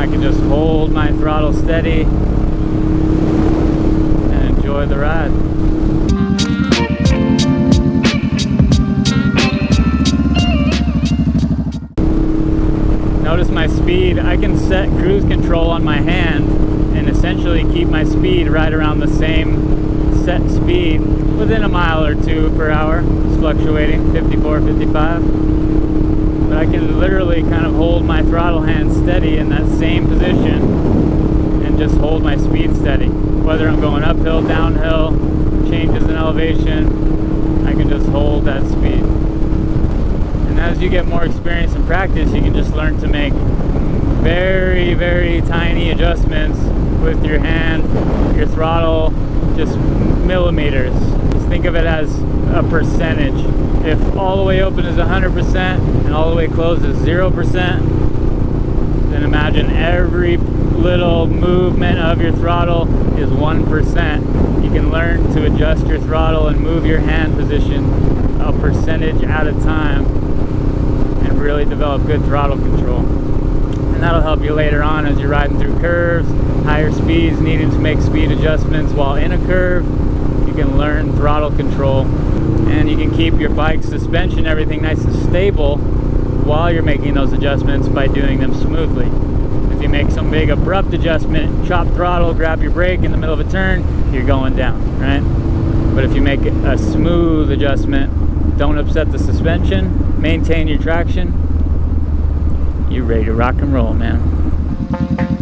I can just hold my throttle steady and enjoy the ride. Notice my speed. I can set cruise control on my hand and essentially keep my speed right around the same set speed within a mile or two per hour. It's fluctuating, 54, 55. But I can literally kind of hold my throttle hand steady in that same position and just hold my speed steady. Whether I'm going uphill, downhill, changes in elevation, I can just hold that speed. And as you get more experience and practice, you can just learn to make very, very tiny adjustments with your hand, your throttle, just millimeters. Just think of it as a percentage. If all the way open is 100% and all the way closed is 0%, then imagine every little movement of your throttle is 1%. You can learn to adjust your throttle and move your hand position a percentage at a time and really develop good throttle control. And that'll help you later on as you're riding through curves, higher speeds, needing to make speed adjustments while in a curve. You can learn throttle control, and you can keep your bike's suspension, everything nice and stable while you're making those adjustments by doing them smoothly. If you make some big abrupt adjustment, chop throttle, grab your brake in the middle of a turn, you're going down, right? But if you make a smooth adjustment, don't upset the suspension, maintain your traction, you're ready to rock and roll, man.